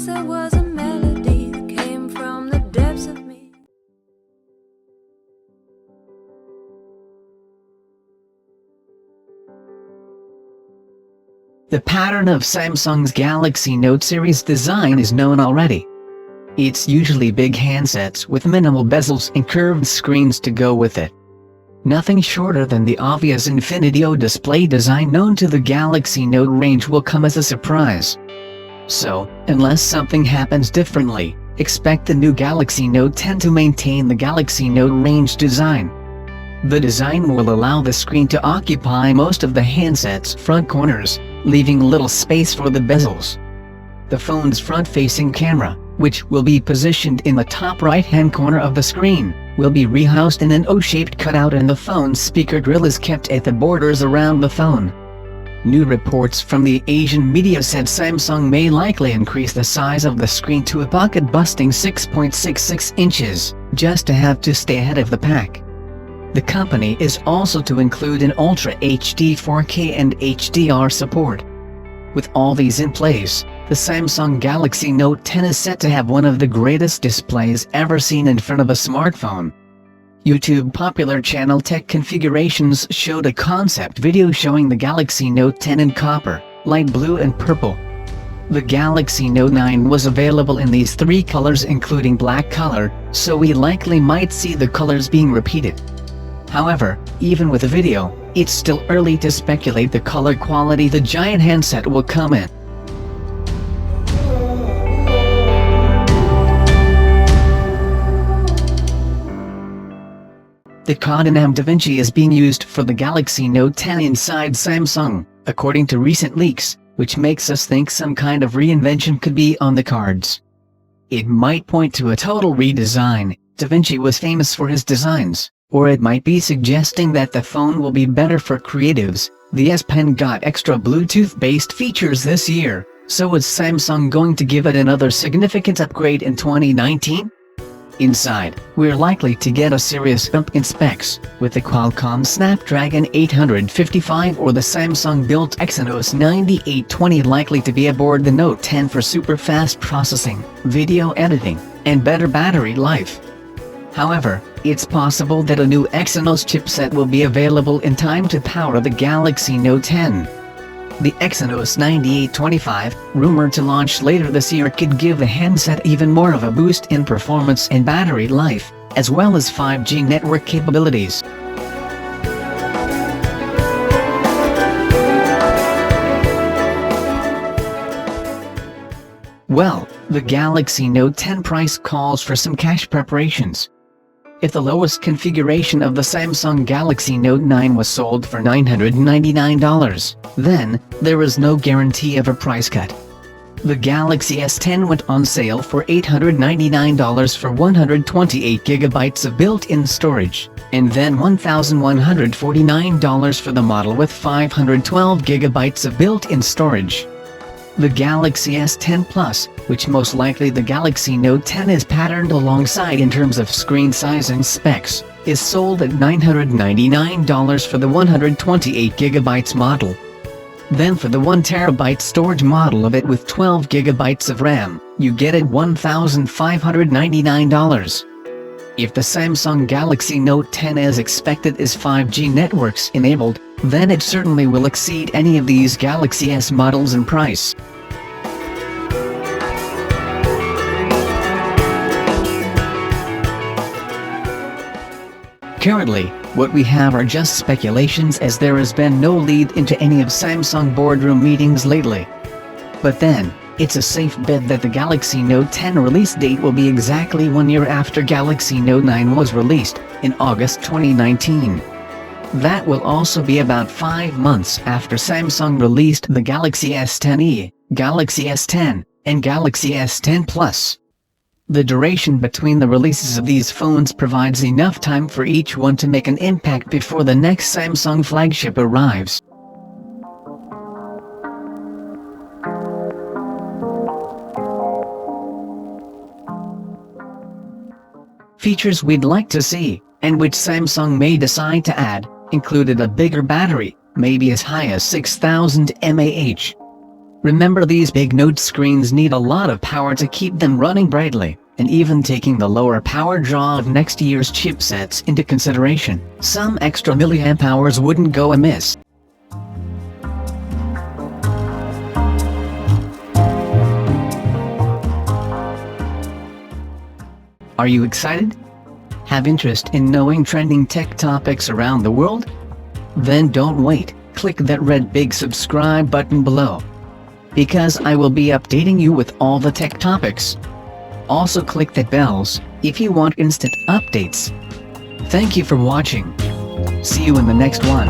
voice, there was a melody that came from the depths of me. The pattern of Samsung's Galaxy Note series design is known already. It's usually big handsets with minimal bezels and curved screens to go with it. Nothing shorter than the obvious Infinity O display design known to the Galaxy Note range will come as a surprise. So, unless something happens differently, expect the new Galaxy Note 10 to maintain the Galaxy Note range design. The design will allow the screen to occupy most of the handset's front corners, leaving little space for the bezels. The phone's front-facing camera, which will be positioned in the top right-hand corner of the screen, will be rehoused in an O-shaped cutout, and the phone's speaker grill is kept at the borders around the phone. New reports from the Asian media said Samsung may likely increase the size of the screen to a pocket-busting 6.66 inches, just to have to stay ahead of the pack. The company is also to include an Ultra HD 4K and HDR support. With all these in place, the Samsung Galaxy Note 10 is set to have one of the greatest displays ever seen in front of a smartphone. YouTube popular channel Tech Configurations showed a concept video showing the Galaxy Note 10 in copper, light blue and purple. The Galaxy Note 9 was available in these three colors including black color, so we likely might see the colors being repeated. However, even with the video, it's still early to speculate the color quality the giant handset will come in. The codename DaVinci is being used for the Galaxy Note 10 inside Samsung, according to recent leaks, which makes us think some kind of reinvention could be on the cards. It might point to a total redesign. DaVinci was famous for his designs, or it might be suggesting that the phone will be better for creatives. The S Pen got extra Bluetooth-based features this year, so is Samsung going to give it another significant upgrade in 2019? Inside, we're likely to get a serious bump in specs, with the Qualcomm Snapdragon 855 or the Samsung-built Exynos 9820 likely to be aboard the Note 10 for super-fast processing, video editing, and better battery life. However, it's possible that a new Exynos chipset will be available in time to power the Galaxy Note 10. The Exynos 9825, rumored to launch later this year, could give the handset even more of a boost in performance and battery life, as well as 5G network capabilities. Well, the Galaxy Note 10 price calls for some cash preparations. If the lowest configuration of the Samsung Galaxy Note 9 was sold for $999, then there is no guarantee of a price cut. The Galaxy S10 went on sale for $899 for 128 GB of built-in storage, and then $1,149 for the model with 512 GB of built-in storage. The Galaxy S10 Plus, which most likely the Galaxy Note 10 is patterned alongside in terms of screen size and specs, is sold at $999 for the 128 GB model. Then for the 1TB storage model of it with 12 GB of RAM, you get it $1,599. If the Samsung Galaxy Note 10 as expected is 5G networks enabled, then it certainly will exceed any of these Galaxy S models in price. Currently, what we have are just speculations, as there has been no lead into any of Samsung boardroom meetings lately. But then, it's a safe bet that the Galaxy Note 10 release date will be exactly 1 year after Galaxy Note 9 was released, in August 2019. That will also be about 5 months after Samsung released the Galaxy S10e, Galaxy S10, and Galaxy S10 Plus. The duration between the releases of these phones provides enough time for each one to make an impact before the next Samsung flagship arrives. Features we'd like to see, and which Samsung may decide to add, included a bigger battery, maybe as high as 6000 mAh. Remember, these big note screens need a lot of power to keep them running brightly, and even taking the lower power draw of next year's chipsets into consideration, some extra milliamp hours wouldn't go amiss. Are you excited? Have interest in knowing trending tech topics around the world? Then don't wait, click that red big subscribe button below, because I will be updating you with all the tech topics. Also click that bells if you want instant updates. Thank you for watching. See you in the next one.